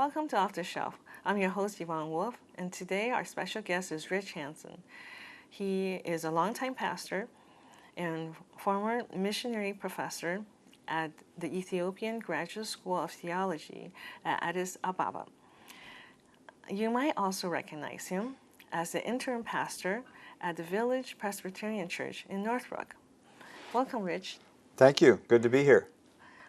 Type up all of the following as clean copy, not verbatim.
Welcome to Off the Shelf. I'm your host, Yvonne Wolf, and today our special guest is Rich Hansen. He is a longtime pastor and former missionary professor at the Ethiopian Graduate School of Theology at Addis Ababa. You might also recognize him as the interim pastor at the Village Presbyterian Church in Northbrook. Welcome, Rich. Thank you. Good to be here.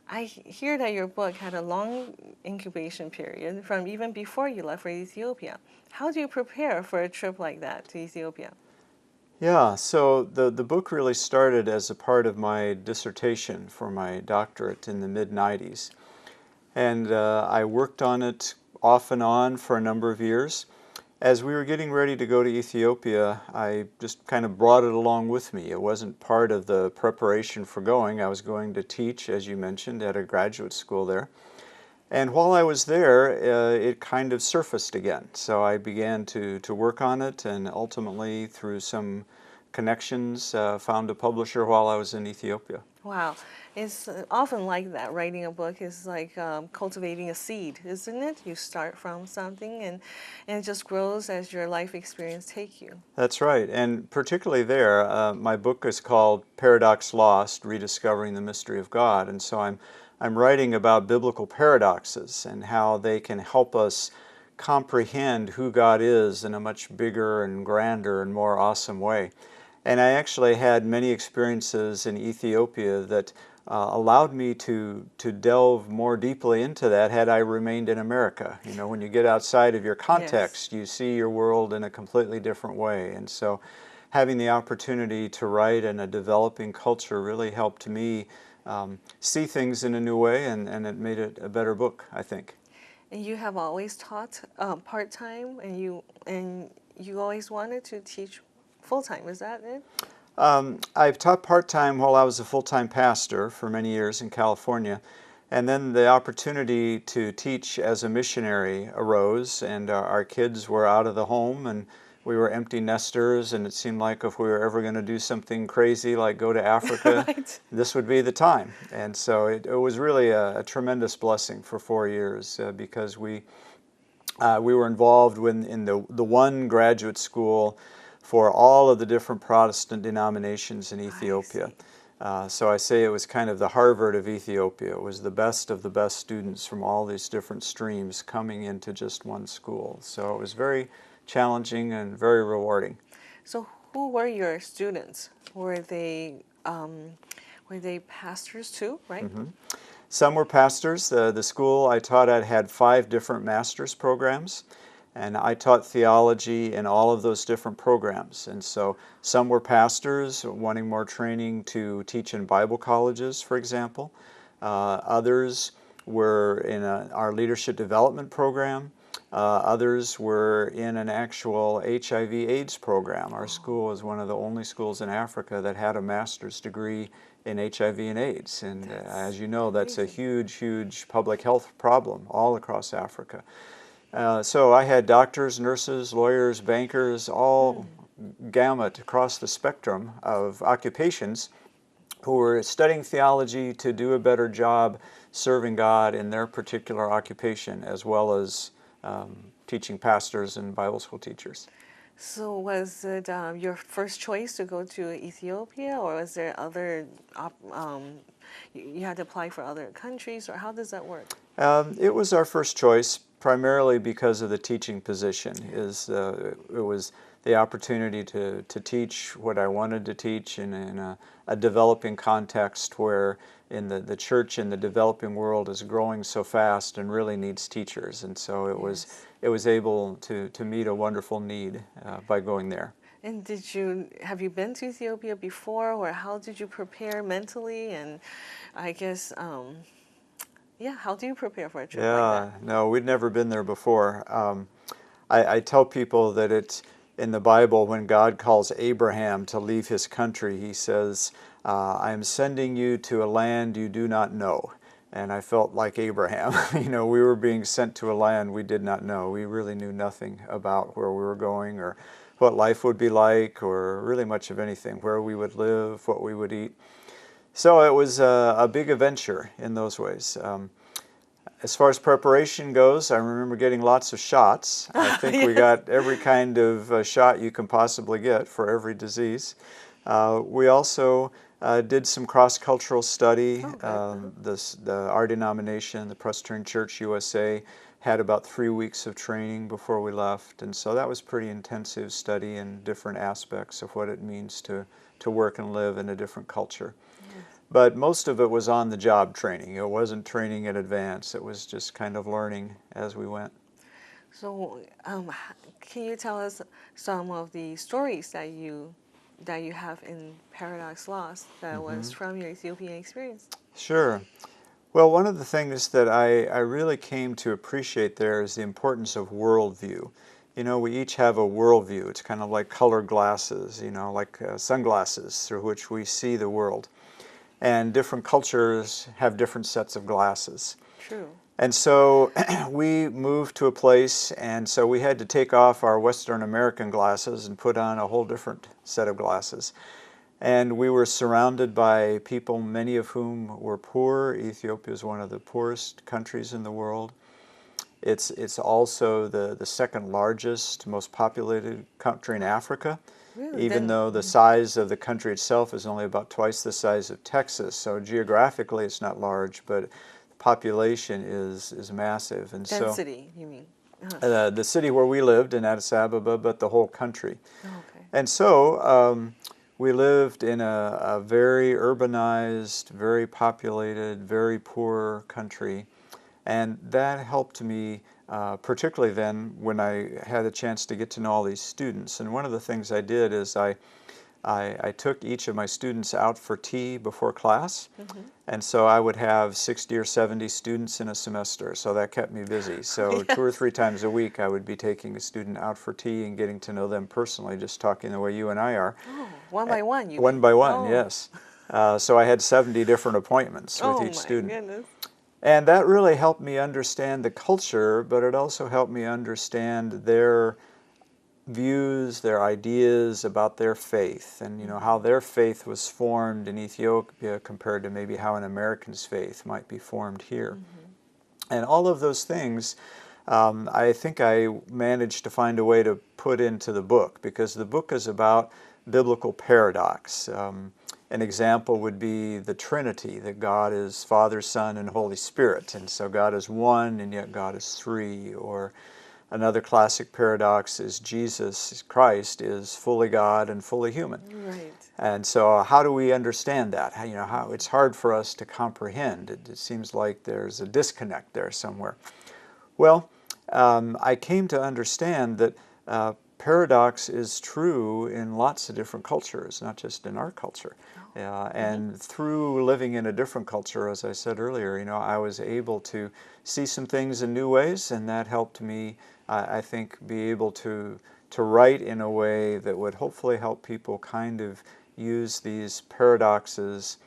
I hear that your book had a long incubation period from even before you left for Ethiopia. How do you prepare for a trip like that to Ethiopia? Yeah, so the book really started as a part of my dissertation for my doctorate in the mid-90s. And I worked on it off and on for a number of years. As we were getting ready to go to Ethiopia, I just kind of brought it along with me. It wasn't part of the preparation for going. I was going to teach, as you mentioned, at a graduate school there. And while I was there, it kind of surfaced again. So I began to work on it, and ultimately, through some connections, found a publisher while I was in Ethiopia. Wow. It's often like that. Writing a book is like cultivating a seed, isn't it? You start from something and it just grows as your life experience take you. That's right. And particularly there, my book is called Paradox Lost, Rediscovering the Mystery of God. And so I'm writing about biblical paradoxes and how they can help us comprehend who God is in a much bigger and grander and more awesome way. And I actually had many experiences in Ethiopia that allowed me to delve more deeply into that had I remained in America. You know, when you get outside of your context, you see your world in a completely different way. And so having the opportunity to write in a developing culture really helped me see things in a new way, and it made it a better book, I think. And you have always taught part-time, and you always wanted to teach full-time, is that it? I've taught part-time while I was a full-time pastor for many years in California, and then the opportunity to teach as a missionary arose, and our kids were out of the home, and we were empty nesters, and it seemed like if we were ever going to do something crazy like go to Africa, Right. this would be the time. And so it was really a tremendous blessing for 4 years because we were involved in the one graduate school for all of the different Protestant denominations in Ethiopia. So I say it was kind of the Harvard of Ethiopia. It was the best of the best students from all these different streams coming into just one school. So it was very challenging and very rewarding. So who were your students? Were they pastors too, right? Mm-hmm. Some were pastors. The school I taught at had 5 different master's programs. And I taught theology in all of those different programs. And so some were pastors wanting more training to teach in Bible colleges, for example. Others were in our leadership development program. Others were in an actual HIV/AIDS program. Our school is one of the only schools in Africa that had a master's degree in HIV and AIDS. And as you know, that's a huge, huge public health problem all across Africa. So I had doctors, nurses, lawyers, bankers, all gamut across the spectrum of occupations who were studying theology to do a better job serving God in their particular occupation, as well as teaching pastors and Bible school teachers. So was it your first choice to go to Ethiopia, or was there other, you had to apply for other countries, or how does that work? It was our first choice, primarily because of the teaching position. It was the opportunity to teach what I wanted to teach in a developing context where in the church in the developing world is growing so fast and really needs teachers. And so it was able to meet a wonderful need by going there. And have you been to Ethiopia before, or how did you prepare mentally? And I guess, how do you prepare for a trip like that? No, we'd never been there before. I tell people that it's in the Bible when God calls Abraham to leave his country, he says, I am sending you to a land you do not know. And I felt like Abraham. You know, we were being sent to a land we did not know. We really knew nothing about where we were going or what life would be like or really much of anything, where we would live, what we would eat. So it was a big adventure in those ways. As far as preparation goes, I remember getting lots of shots. I think we Yes. got every kind of shot you can possibly get for every disease. We also did some cross-cultural study. Oh, good. Our denomination, the Presbyterian Church USA, had about 3 weeks of training before we left, and so that was pretty intensive study in different aspects of what it means to work and live in a different culture. Yes. But most of it was on-the-job training. It wasn't training in advance. It was just kind of learning as we went. So, can you tell us some of the stories that you have in Paradox Lost that was from your Ethiopian experience? Sure. Well, one of the things that I really came to appreciate there is the importance of worldview. You know, we each have a worldview. It's kind of like colored glasses, you know, like sunglasses through which we see the world. And different cultures have different sets of glasses. True. And so we moved to a place, and so we had to take off our Western American glasses and put on a whole different set of glasses. And we were surrounded by people, many of whom were poor. Ethiopia is one of the poorest countries in the world. It's also the second largest, most populated country in Africa, Really? even though the size of the country itself is only about twice the size of Texas. So geographically it's not large, but the population is massive. And Density, you mean? so the city where we lived in Addis Ababa, but the whole country. Okay. And so we lived in a very urbanized, very populated, very poor country. And that helped me, particularly then when I had a chance to get to know all these students. And one of the things I did is I took each of my students out for tea before class. And so I would have 60 or 70 students in a semester, so that kept me busy. So 2 or 3 times a week I would be taking a student out for tea and getting to know them personally, just talking the way you and I are. Oh, one by one, you One mean? by one, Oh. yes. So I had 70 different appointments with Oh each my student. goodness. And that really helped me understand the culture, but it also helped me understand their views, their ideas about their faith, and you know how their faith was formed in Ethiopia compared to maybe how an American's faith might be formed here. And all of those things, I think I managed to find a way to put into the book, because the book is about biblical paradox. An example would be the Trinity, that God is Father, Son, and Holy Spirit, and so God is one and yet God is three. Or another classic paradox is Jesus Christ is fully God and fully human. Right. And so how do we understand that? How it's hard for us to comprehend. It seems like there's a disconnect there somewhere. Well, I came to understand that paradox is true in lots of different cultures, not just in our culture. And through living in a different culture, as I said earlier, I was able to see some things in new ways, and that helped me, I think, be able to write in a way that would hopefully help people kind of use these paradoxes,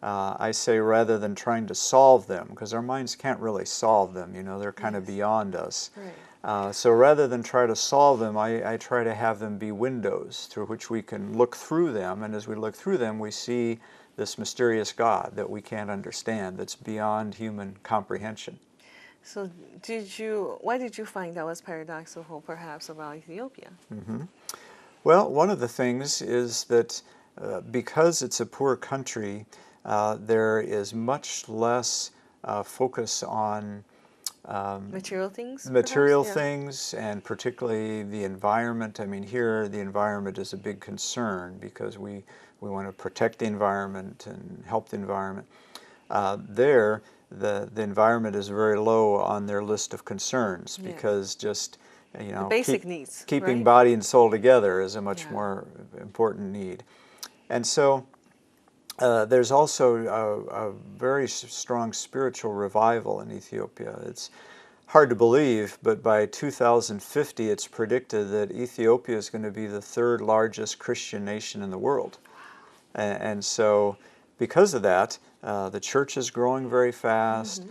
I say, rather than trying to solve them, because our minds can't really solve them, they're kind of beyond us. Right. So rather than try to solve them, I try to have them be windows through which we can look through them, and as we look through them, we see this mysterious God that we can't understand, that's beyond human comprehension. So why did you find that was paradoxical perhaps about Ethiopia? Well, one of the things is that because it's a poor country, there is much less focus on Material things, material perhaps? things, and particularly the environment. I mean, here the environment is a big concern because we want to protect the environment and help the environment. There, the environment is very low on their list of concerns, because just The basic needs, keeping right? body and soul together is a much more important need. And so there's also a very strong spiritual revival in Ethiopia. It's hard to believe, but by 2050 it's predicted that Ethiopia is going to be the 3rd largest Christian nation in the world. And so because of that, the church is growing very fast,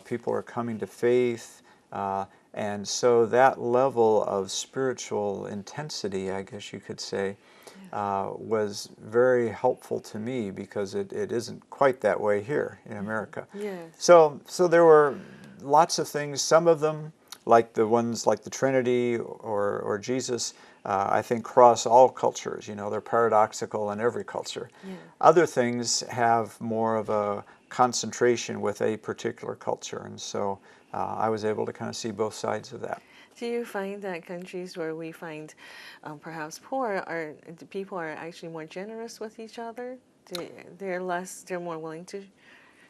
people are coming to faith, and so that level of spiritual intensity, I guess you could say, was very helpful to me, because it isn't quite that way here in America. Yes. So there were lots of things. Some of them, like the ones like the Trinity or Jesus, I think cross all cultures. You know, they're paradoxical in every culture. Yeah. Other things have more of a concentration with a particular culture, and so I was able to kind of see both sides of that. Do you find that countries where we find perhaps poor, the people are actually more generous with each other? They're more willing to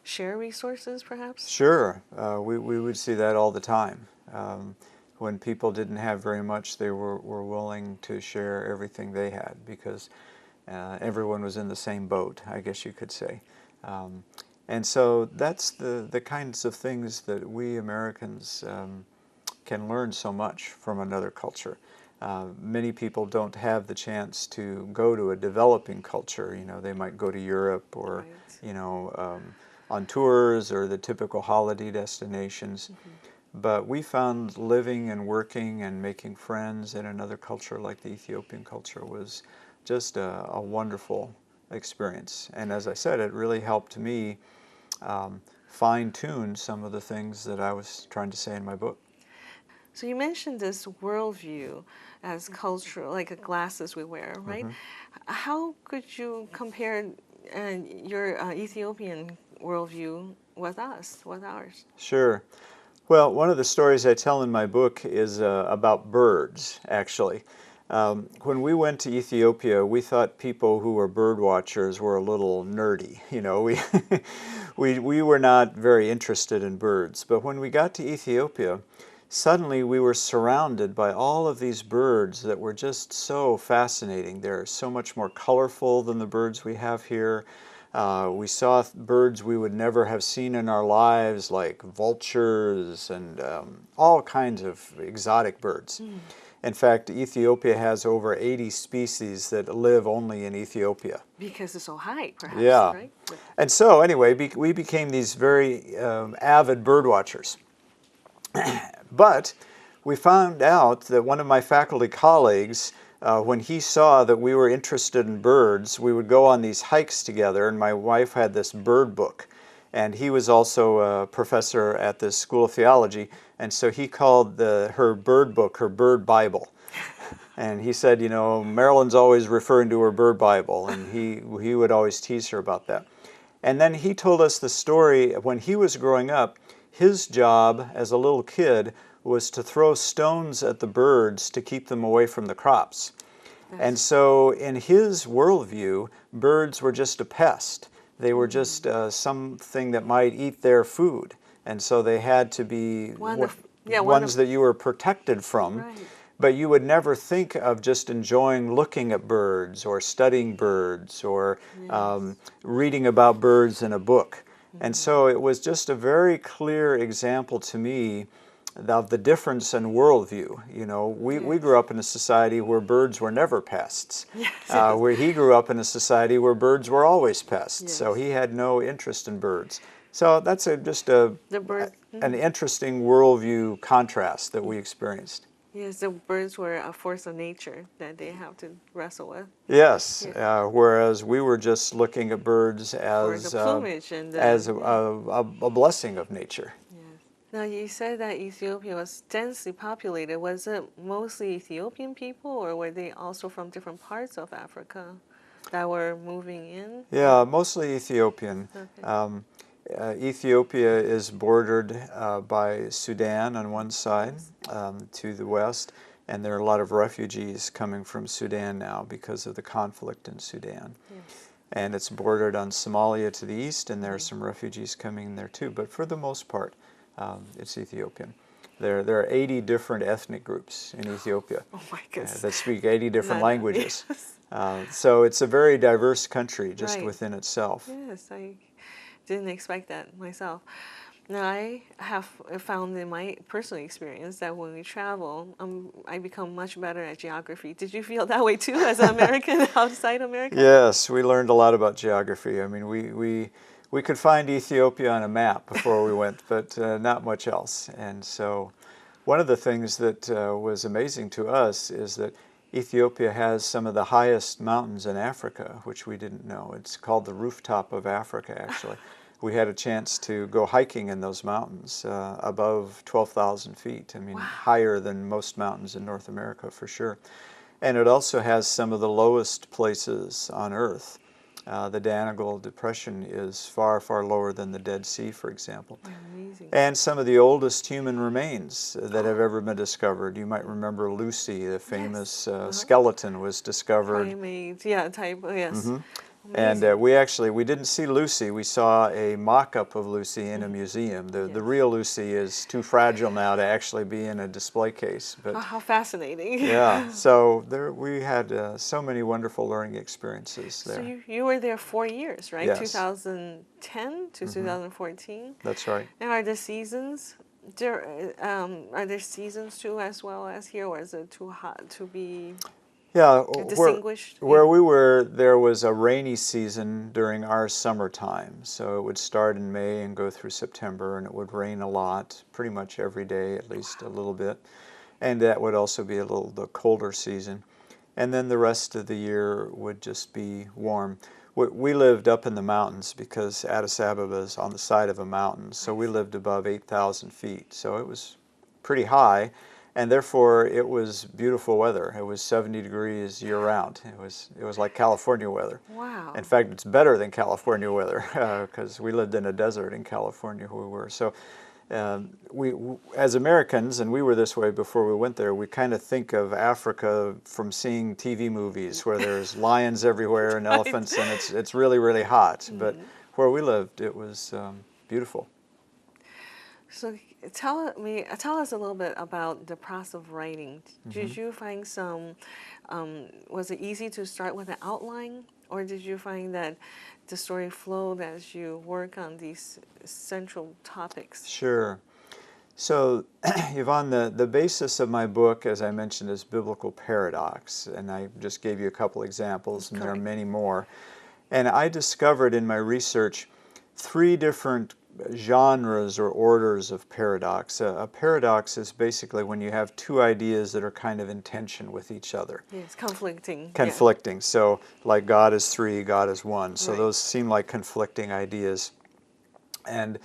share resources, perhaps? Sure, we would see that all the time. When people didn't have very much, they were willing to share everything they had because everyone was in the same boat, I guess you could say. And so that's the kinds of things that we Americans can learn so much from another culture. Many people don't have the chance to go to a developing culture. You know, they might go to Europe or, Right. you know, on tours or the typical holiday destinations. But we found living and working and making friends in another culture like the Ethiopian culture was just a wonderful experience. And as I said, it really helped me fine-tune some of the things that I was trying to say in my book. So you mentioned this worldview as cultural, like the glasses we wear, right? How could you compare your Ethiopian worldview with ours? Sure. Well, one of the stories I tell in my book is about birds, actually. When we went to Ethiopia, we thought people who were bird watchers were a little nerdy. You know, we were not very interested in birds. But when we got to Ethiopia, suddenly we were surrounded by all of these birds that were just so fascinating. They're so much more colorful than the birds we have here. We saw birds we would never have seen in our lives, like vultures and all kinds of exotic birds. In fact, Ethiopia has over 80 species that live only in Ethiopia. Because it's so high, perhaps, Yeah. right? And so anyway, we became these very avid bird watchers. But we found out that one of my faculty colleagues, when he saw that we were interested in birds, we would go on these hikes together, and my wife had this bird book. And he was also a professor at the School of Theology, and so he called her bird book her Bird Bible. And he said, you know, Marilyn's always referring to her Bird Bible, and he would always tease her about that. And then he told us the story when he was growing up. His job as a little kid was to throw stones at the birds to keep them away from the crops. And so in his worldview, birds were just a pest. They were just something that might eat their food. And so they had to be ones that you were protected from. Right. But you would never think of just enjoying looking at birds or studying birds or reading about birds in a book. And so it was just a very clear example to me of the difference in worldview. You know, we grew up in a society where birds were never pests. Where he grew up in a society where birds were always pests. So he had no interest in birds. So that's just an interesting worldview contrast that we experienced. Yes, the birds were a force of nature that they have to wrestle with. Yes, whereas we were just looking at birds as the plumage and a blessing of nature. Yes. Now you said that Ethiopia was densely populated. Was it mostly Ethiopian people, or were they also from different parts of Africa that were moving in? Yeah, mostly Ethiopian. Okay. Ethiopia is bordered by Sudan on one side to the west, and there are a lot of refugees coming from Sudan now because of the conflict in Sudan. Yes. And it's bordered on Somalia to the east, and there are some refugees coming there too. But for the most part, it's Ethiopian. There are 80 different ethnic groups in Ethiopia that speak 80 different languages. So it's a very diverse country just within itself. Yes, I didn't expect that myself. Now, I have found in my personal experience that when we travel, I become much better at geography. Did you feel that way too as an American outside America? Yes, we learned a lot about geography. I mean, we could find Ethiopia on a map before we went, but not much else. And so one of the things that was amazing to us is that Ethiopia has some of the highest mountains in Africa, which we didn't know. It's called the rooftop of Africa, actually. we had a chance to go hiking in those mountains above 12,000 feet. I mean, Wow. higher than most mountains in North America for sure. And it also has some of the lowest places on Earth. The Danakil Depression is far, far lower than the Dead Sea, for example. Amazing. And some of the oldest human remains that have ever been discovered. You might remember Lucy, the famous skeleton was discovered. Primates, yeah, type, yes. And we didn't see Lucy. We saw a mock-up of Lucy in a museum. The real Lucy is too fragile now to actually be in a display case. But how fascinating. yeah, so we had so many wonderful learning experiences there. So you were there 4 years, right? Yes. 2010 to 2014. That's right. And are there seasons? Are there seasons too, as well as here, or is it too hot to be? Yeah, distinguished? where we were, there was a rainy season during our summertime. So it would start in May and go through September, and it would rain a lot, pretty much every day, at least a little bit. And that would also be the colder season. And then the rest of the year would just be warm. We lived up in the mountains because Addis Ababa is on the side of a mountain. So we lived above 8,000 feet. So it was pretty high. And therefore, it was beautiful weather. It was 70 degrees year-round. It was like California weather. Wow. In fact, it's better than California weather because we lived in a desert in California where we were. So we, as Americans, and we were this way before we went there, we kind of think of Africa from seeing TV movies where there's lions everywhere and elephants, and it's really, really hot. But where we lived, it was beautiful. So tell us a little bit about the process of writing. Did you find was it easy to start with an outline, or did you find that the story flowed as you work on these central topics? Sure. So, Yvonne, the basis of my book, as I mentioned, is biblical paradox, and I just gave you a couple examples, and there are many more. And I discovered in my research 3 different genres or orders of paradox. A paradox is basically when you have 2 ideas that are kind of in tension with each other. Yes, conflicting. Conflicting. Yeah. So like God is 3, God is 1. So right. Those seem like conflicting ideas. And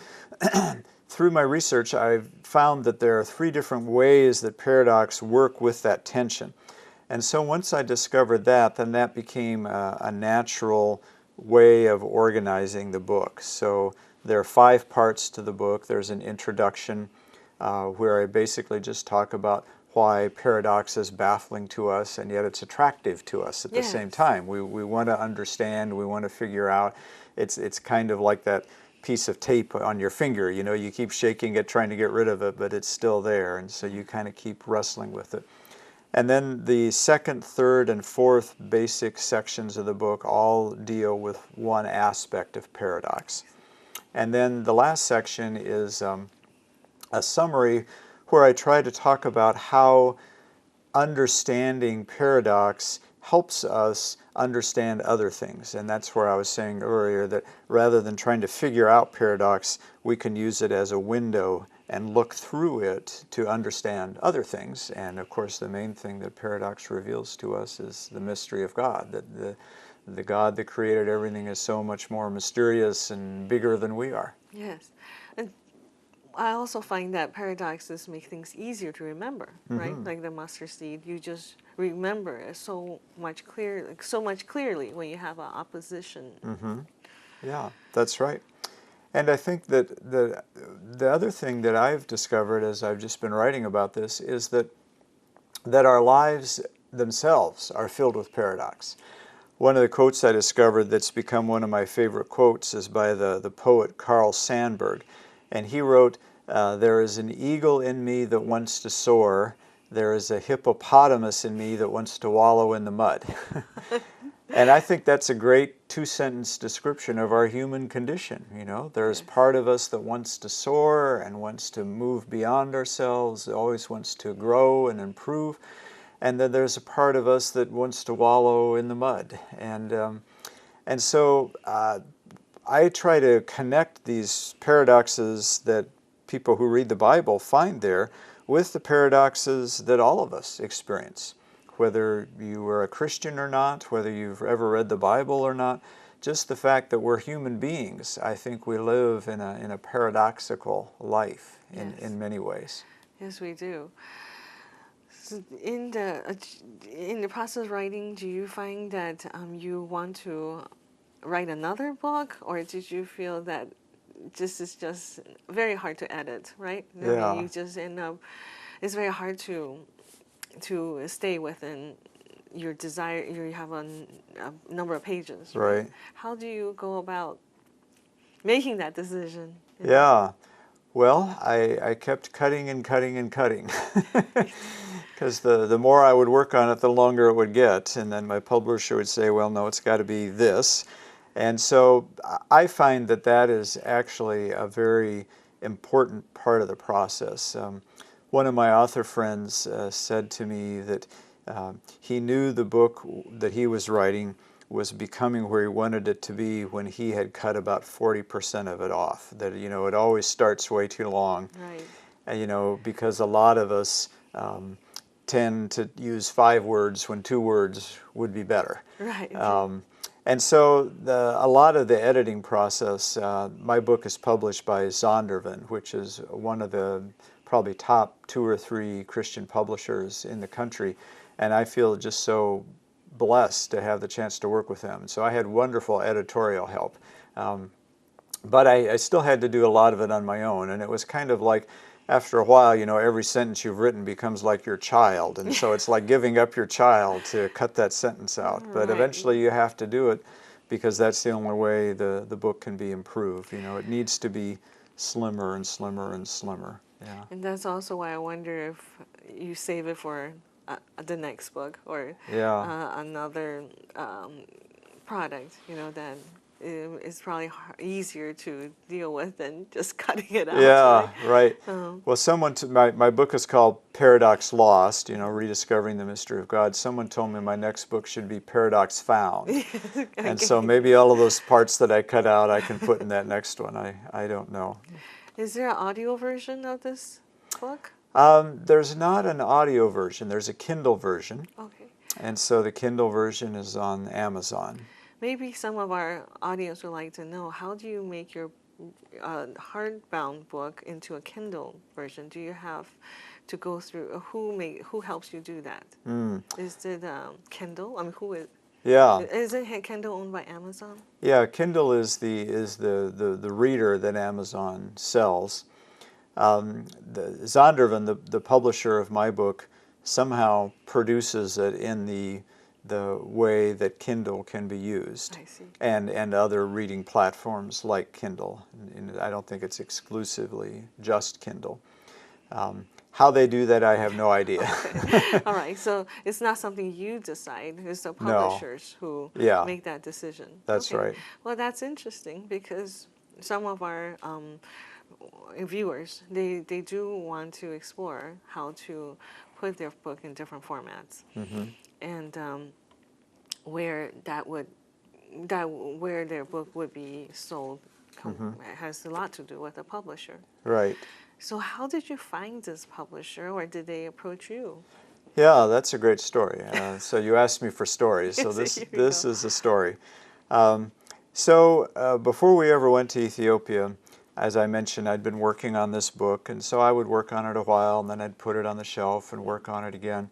through my research, I've found that there are 3 different ways that paradox work with that tension. And so once I discovered that, then that became a natural way of organizing the book. So there are 5 parts to the book. There's an introduction where I basically just talk about why paradox is baffling to us, and yet it's attractive to us at the same time. We want to understand, we want to figure out. It's kind of like that piece of tape on your finger. You know, you keep shaking it, trying to get rid of it, but it's still there, and so you kind of keep wrestling with it. And then the 2nd, 3rd, and 4th basic sections of the book all deal with one aspect of paradox. And then the last section is a summary where I try to talk about how understanding paradox helps us understand other things. And that's where I was saying earlier that rather than trying to figure out paradox, we can use it as a window and look through it to understand other things. And of course, the main thing that paradox reveals to us is the mystery of God, that the God that created everything is so much more mysterious and bigger than we are. Yes. And I also find that paradoxes make things easier to remember, right? Like the mustard seed, you just remember it so much clearly when you have an opposition. Yeah, that's right. And I think that the other thing that I've discovered as I've just been writing about this is that our lives themselves are filled with paradox. One of the quotes I discovered that's become one of my favorite quotes is by the poet Carl Sandburg. And he wrote, "There is an eagle in me that wants to soar. There is a hippopotamus in me that wants to wallow in the mud." And I think that's a great 2-sentence description of our human condition. You know, there's part of us that wants to soar and wants to move beyond ourselves, always wants to grow and improve. And then there's a part of us that wants to wallow in the mud. And so I try to connect these paradoxes that people who read the Bible find there with the paradoxes that all of us experience. Whether you are a Christian or not, whether you've ever read the Bible or not, just the fact that we're human beings. I think we live in a paradoxical life in many ways. Yes, we do. So in the process of writing, do you find that you want to write another book, or did you feel that this is just very hard to edit, right? I Yeah. mean, you just end up, it's very hard to stay within your desire. You have a number of pages, right? Right. How do you go about making that decision? Yeah. Well, I kept cutting and cutting and cutting. Because the more I would work on it, the longer it would get. And then my publisher would say, well, no, it's got to be this. And so I find that that is actually a very important part of the process. One of my author friends said to me that he knew the book that he was writing was becoming where he wanted it to be when he had cut about 40% of it off. That, you know, it always starts way too long. Right. And, you know, because a lot of us tend to use 5 words when 2 words would be better. Right. And so a lot of the editing process, my book is published by Zondervan, which is one of the probably top 2 or 3 Christian publishers in the country. And I feel just so blessed to have the chance to work with them. So I had wonderful editorial help. But I still had to do a lot of it on my own. And it was kind of like, after a while, you know, every sentence you've written becomes like your child. And so it's like giving up your child to cut that sentence out. But Right. eventually you have to do it because that's the only way the book can be improved. You know, it needs to be slimmer and slimmer and slimmer. Yeah. And that's also why I wonder if you save it for the next book or another product, you know, that is probably easier to deal with than just cutting it out. Yeah, right. Um, Well, my book is called Paradox Lost, you know, Rediscovering the Mystery of God. Someone told me my next book should be Paradox Found. And so maybe all of those parts that I cut out I can put in that next one. I don't know. Is there an audio version of this book? There's not an audio version. There's a Kindle version. Okay. And so the Kindle version is on Amazon. Maybe some of our audience would like to know, how do you make your hardbound book into a Kindle version? Do you have to go through, who helps you do that? Is it Kindle? I mean, who is? Yeah. Isn't Kindle owned by Amazon? Yeah, Kindle is the reader that Amazon sells. Zondervan, the publisher of my book, somehow produces it in the way that Kindle can be used. I see. And other reading platforms like Kindle. And I don't think it's exclusively just Kindle. How they do that, I have no idea. Okay. All right, so it's not something you decide. It's the publishers who make that decision. That's right. Well, that's interesting because some of our viewers, they do want to explore how to put their book in different formats, and where where their book would be sold has a lot to do with the publisher. Right. So how did you find this publisher, or did they approach you? Yeah, that's a great story. So you asked me for stories, so Yes, this is a story. Before we ever went to Ethiopia, as I mentioned, I'd been working on this book, and so I would work on it a while, and then I'd put it on the shelf and work on it again.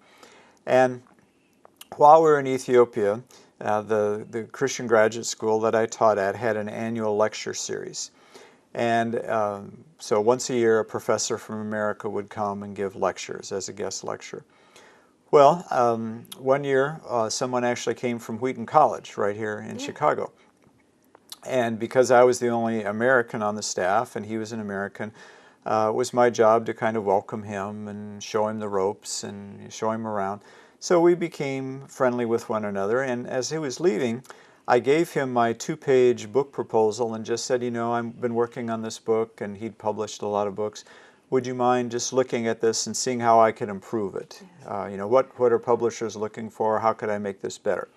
And while we were in Ethiopia, the Christian graduate school that I taught at had an annual lecture series. And so once a year, a professor from America would come and give lectures as a guest lecturer. Well, one year, someone actually came from Wheaton College right here in Chicago. And because I was the only American on the staff and he was an American, it was my job to kind of welcome him and show him the ropes and show him around. So we became friendly with one another, and as he was leaving, I gave him my 2-page book proposal and just said, you know, I've been working on this book, and he'd published a lot of books. Would you mind just looking at this and seeing how I can improve it? You know, what are publishers looking for? How could I make this better?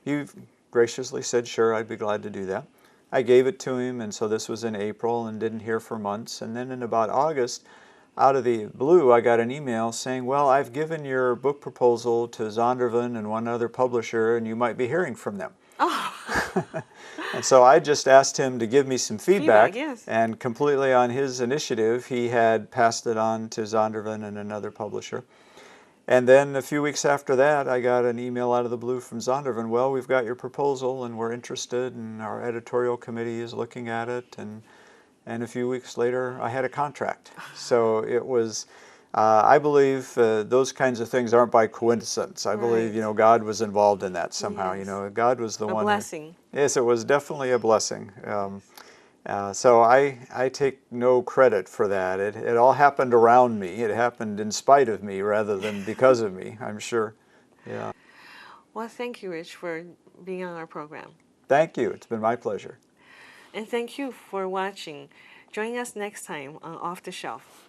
He graciously said, sure, I'd be glad to do that. I gave it to him, and so this was in April and didn't hear for months. And then in about August, out of the blue, I got an email saying, well, I've given your book proposal to Zondervan and one other publisher, and you might be hearing from them. Oh. And so I just asked him to give me some feedback, yes. and completely on his initiative, he had passed it on to Zondervan and another publisher. And then a few weeks after that, I got an email out of the blue from Zondervan. Well, we've got your proposal and we're interested, and our editorial committee is looking at it. And a few weeks later, I had a contract. So it was, I believe those kinds of things aren't by coincidence. I believe, Right. God was involved in that somehow. Yes. God was the A one. blessing. Yes, it was definitely a blessing. So I take no credit for that. It all happened around me. It happened in spite of me rather than because of me, I'm sure. Yeah. Well, thank you, Rich, for being on our program. Thank you. It's been my pleasure. And thank you for watching. Join us next time on Off the Shelf.